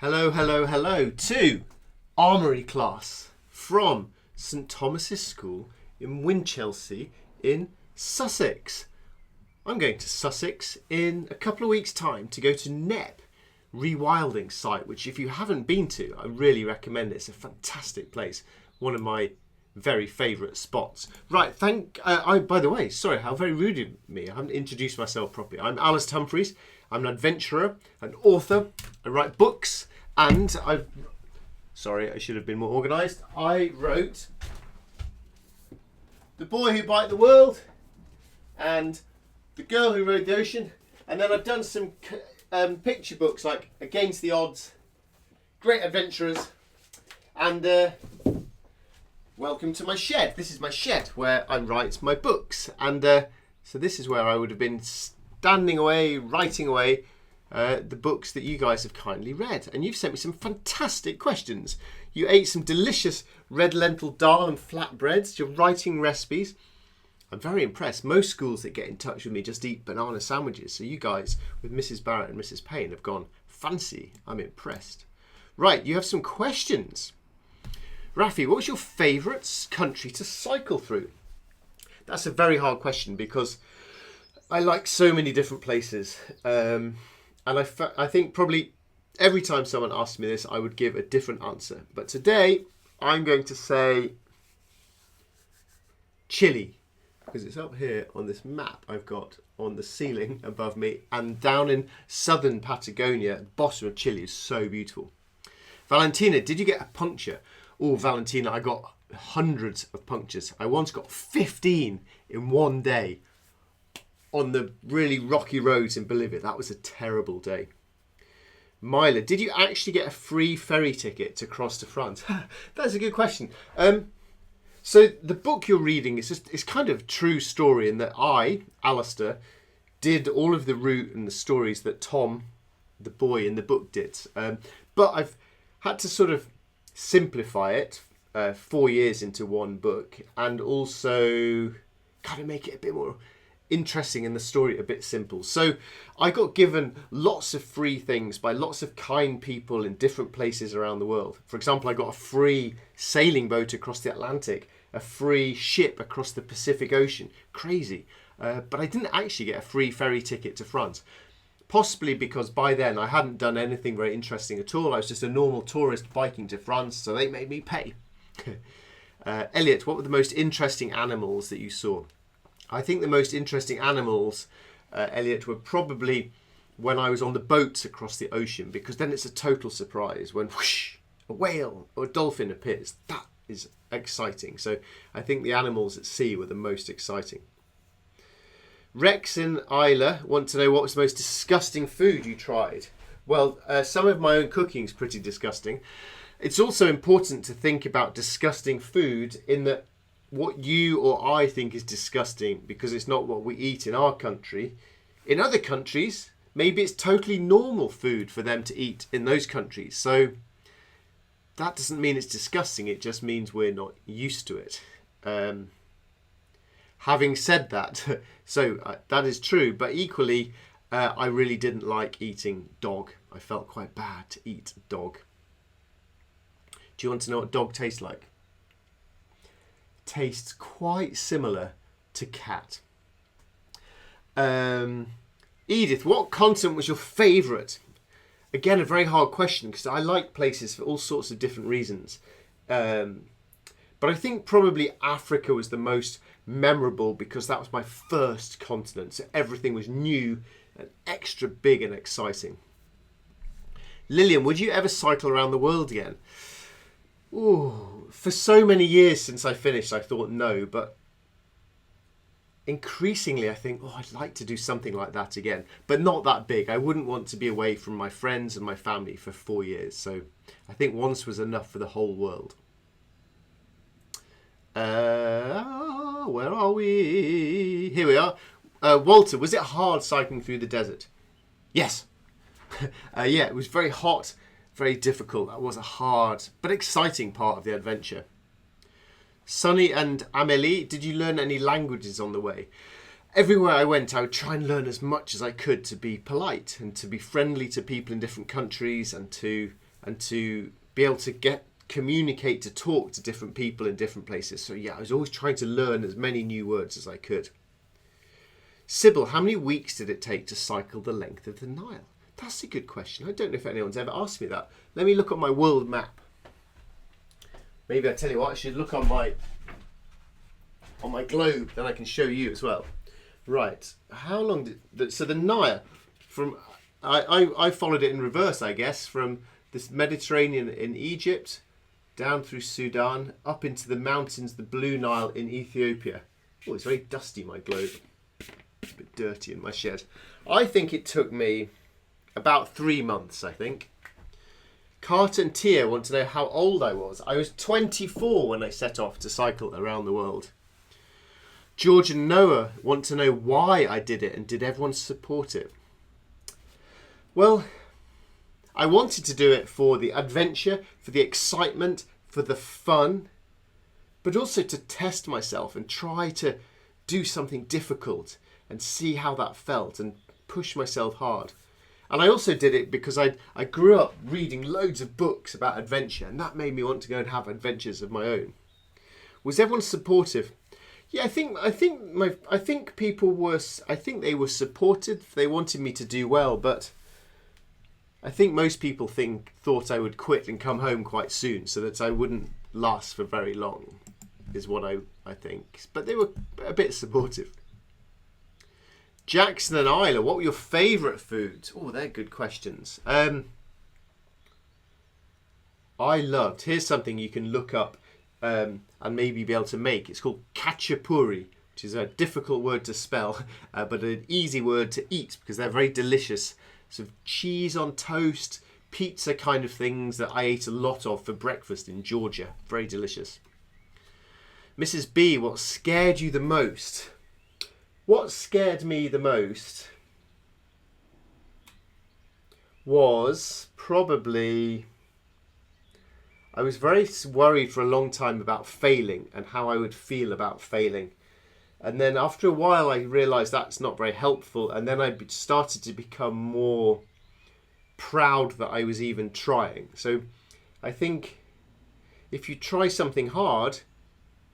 Hello, hello, hello to Armoury class from St Thomas's School in Winchelsea in Sussex. I'm going to Sussex in a couple of weeks' time to go to Nep rewilding site, which if you haven't been to, I really recommend it. It's a fantastic place. One of my very favourite spots. Right, by the way, sorry, how very rude of me. I haven't introduced myself properly. I'm Alistair Humphreys. I'm an adventurer, an author. I write books, and sorry, I should have been more organised. I wrote The Boy Who Bite the World and The Girl Who Rode the Ocean, and then I've done some picture books like Against the Odds, Great Adventurers, and Welcome to My Shed. This is my shed where I write my books, and so this is where I would have been standing away, writing away the books that you guys have kindly read. And you've sent me some fantastic questions. You ate some delicious red lentil dal and flatbreads. You're writing recipes. I'm very impressed. Most schools that get in touch with me just eat banana sandwiches. So you guys with Mrs. Barrett and Mrs. Payne have gone fancy. I'm impressed. Right, you have some questions. Rafi, what was your favourite country to cycle through? That's a very hard question because I like so many different places. And I think probably every time someone asks me this, I would give a different answer. But today, I'm going to say Chile, because it's up here on this map I've got on the ceiling above me, and down in southern Patagonia, the bottom of Chile is so beautiful. Valentina, did you get a puncture? Oh, Valentina, I got hundreds of punctures. I once got 15 in one day on the really rocky roads in Bolivia. That was a terrible day. Mila, did you actually get a free ferry ticket to cross to France? That's a good question. So the book you're reading is it's kind of true story in that I, Alistair, did all of the route and the stories that Tom, the boy in the book, did. But I've had to sort of simplify it 4 years into one book, and also kind of make it a bit more interesting and the story a bit simple. So I got given lots of free things by lots of kind people in different places around the world. For example, I got a free sailing boat across the Atlantic, a free ship across the Pacific Ocean. Crazy. But I didn't actually get a free ferry ticket to France. Possibly because by then I hadn't done anything very interesting at all. I was just a normal tourist biking to France, so they made me pay. Elliot, what were the most interesting animals that you saw? I think the most interesting animals, Elliot, were probably when I was on the boats across the ocean, because then it's a total surprise when whoosh, a whale or a dolphin appears. That is exciting. So I think the animals at sea were the most exciting. Rex and Eila want to know what was the most disgusting food you tried. Well, some of my own cooking is pretty disgusting. It's also important to think about disgusting food in that what you or I think is disgusting because it's not what we eat in our country. In other countries, maybe it's totally normal food for them to eat in those countries. So that doesn't mean it's disgusting. It just means we're not used to it. Having said that, so that is true, but equally, I really didn't like eating dog. I felt quite bad to eat dog. Do you want to know what dog tastes like? Tastes quite similar to cat. Edith, what continent was your favourite? Again, a very hard question because I like places for all sorts of different reasons. But I think probably Africa was the most memorable because that was my first continent. So everything was new and extra big and exciting. Lilian, would you ever cycle around the world again? Ooh, for so many years since I finished, I thought no, but increasingly I think, I'd like to do something like that again, but not that big. I wouldn't want to be away from my friends and my family for 4 years. So I think once was enough for the whole world. Where are we? Here we are. Walter, was it hard cycling through the desert? Yes. Yeah, it was very hot, very difficult. That was a hard but exciting part of the adventure. Sonny and Amelie, did you learn any languages on the way? Everywhere I went, I would try and learn as much as I could to be polite and to be friendly to people in different countries and to and to be able to communicate, to talk to different people in different places. So yeah, I was always trying to learn as many new words as I could. Sybil, how many weeks did it take to cycle the length of the Nile? That's a good question. I don't know if anyone's ever asked me that. Let me look at my world map. Maybe I tell you what, I should look on my globe, then I can show you as well. Right, how long so the Nile, from I followed it in reverse, I guess, from this Mediterranean in Egypt, down through Sudan, up into the mountains, the Blue Nile in Ethiopia. Oh, it's very dusty, my globe. It's a bit dirty in my shed. I think it took me about 3 months, I think. Carter and Tia want to know how old I was. I was 24 when I set off to cycle around the world. George and Noah want to know why I did it and did everyone support it. Well, I wanted to do it for the adventure, for the excitement, for the fun, but also to test myself and try to do something difficult and see how that felt and push myself hard. And I also did it because I grew up reading loads of books about adventure, and that made me want to go and have adventures of my own. Was everyone supportive? Yeah, I think people were. I think they were supportive. They wanted me to do well, but I think most people thought I would quit and come home quite soon, so that I wouldn't last for very long, is what I think. But they were a bit supportive. Jaxon and Eila, what were your favourite foods? Oh, they're good questions. I loved. Here's something you can look up and maybe be able to make. It's called khachapuri, which is a difficult word to spell, but an easy word to eat because they're very delicious. Sort of cheese on toast, pizza kind of things that I ate a lot of for breakfast in Georgia. Very delicious. Mrs. B, what scared you the most? What scared me the most was probably, I was very worried for a long time about failing and how I would feel about failing. And then after a while I realised that's not very helpful, and then I started to become more proud that I was even trying. So I think if you try something hard,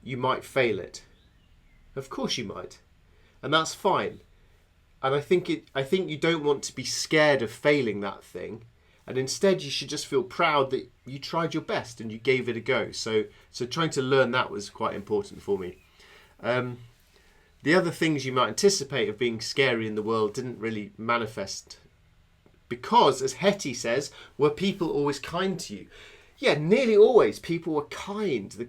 you might fail it. Of course you might. And that's fine. And I think you don't want to be scared of failing that thing. And instead you should just feel proud that you tried your best and you gave it a go. So trying to learn that was quite important for me. The other things you might anticipate of being scary in the world didn't really manifest. Because, as Hetty says, were people always kind to you? Yeah, nearly always people were kind. The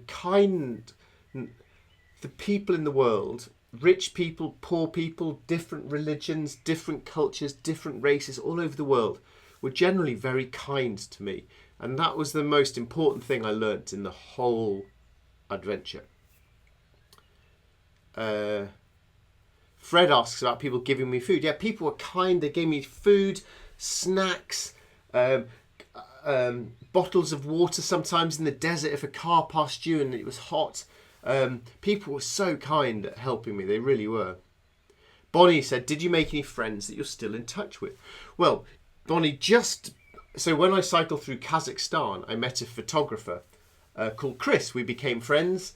people in the world, rich people, poor people, different religions, different cultures, different races all over the world were generally very kind to me. And that was the most important thing I learnt in the whole adventure. Fred asks about people giving me food. Yeah, people were kind. They gave me food, snacks, bottles of water sometimes in the desert if a car passed you and it was hot. People were so kind at helping me. They really were. Bonnie said, did you make any friends that you're still in touch with? Well, Bonnie, so when I cycled through Kazakhstan, I met a photographer called Chris. We became friends.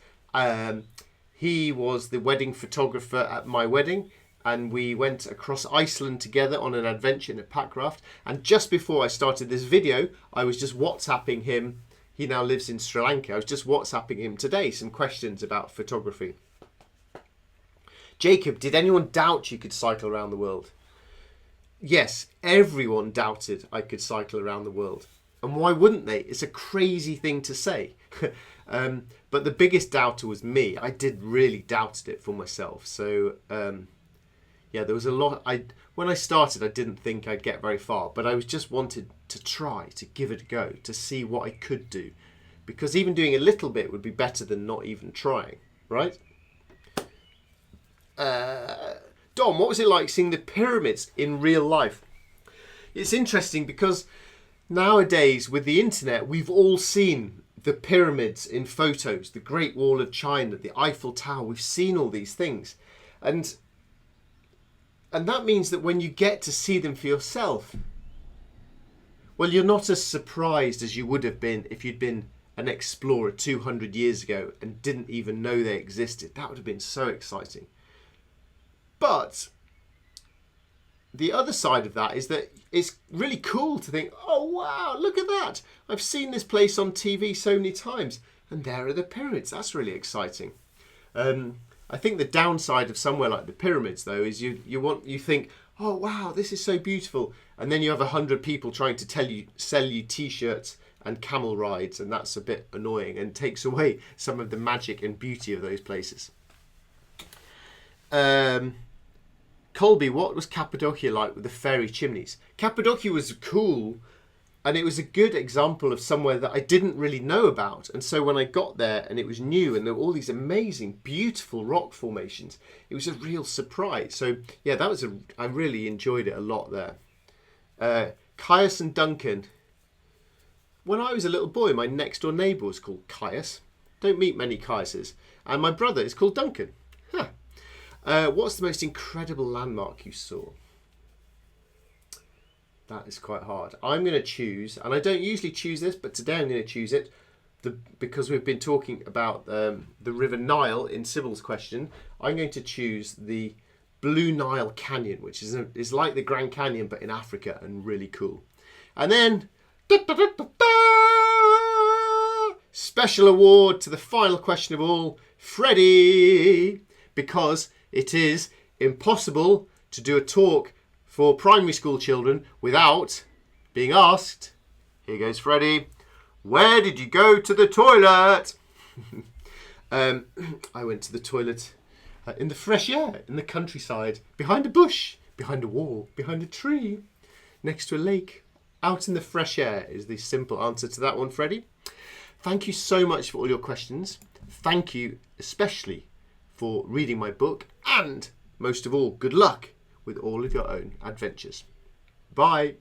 He was the wedding photographer at my wedding, and we went across Iceland together on an adventure in a pack raft. And just before I started this video, I was just WhatsApping him. He now lives in Sri Lanka. I was just WhatsApping him today some questions about photography. Jacob, did anyone doubt you could cycle around the world? Yes, everyone doubted I could cycle around the world. And why wouldn't they? It's a crazy thing to say. But the biggest doubter was me. I did really doubted it for myself. So, yeah, there was a lot. When I started, I didn't think I'd get very far. But I just wanted to try, to give it a go, to see what I could do. Because even doing a little bit would be better than not even trying, right? Dom, what was it like seeing the pyramids in real life? It's interesting because nowadays with the internet, we've all seen the pyramids in photos, the Great Wall of China, the Eiffel Tower. We've seen all these things. And that means that when you get to see them for yourself, Well, you're not as surprised as you would have been if you'd been an explorer 200 years ago and didn't even know they existed. That would have been so exciting. But the other side of that is that it's really cool to think, oh wow, look at that. I've seen this place on TV so many times, and there are the pyramids. That's really exciting. I think the downside of somewhere like the pyramids, though, is you think, oh wow, this is so beautiful, and then you have 100 people trying to sell you T-shirts and camel rides, and that's a bit annoying and takes away some of the magic and beauty of those places. Colby, what was Cappadocia like with the ferry chimneys? Cappadocia was cool, and it was a good example of somewhere that I didn't really know about. And so when I got there and it was new and there were all these amazing, beautiful rock formations, it was a real surprise. So yeah, I really enjoyed it a lot there. Caius and Duncan. When I was a little boy, my next door neighbour was called Caius. Don't meet many Caiuses. And my brother is called Duncan. Huh. What's the most incredible landmark you saw? That is quite hard. I'm going to choose, and I don't usually choose this, but today I'm going to choose it because we've been talking about the River Nile in Sybil's question. I'm going to choose the Blue Nile Canyon, which is like the Grand Canyon but in Africa and really cool. And then special award to the final question of all, Freddie, because it is impossible to do a talk for primary school children without being asked, here goes Freddie, where did you go to the toilet? I went to the toilet in the fresh air, in the countryside, behind a bush, behind a wall, behind a tree, next to a lake, out in the fresh air is the simple answer to that one, Freddie. Thank you so much for all your questions. Thank you especially for reading my book, and most of all, good luck with all of your own adventures. Bye.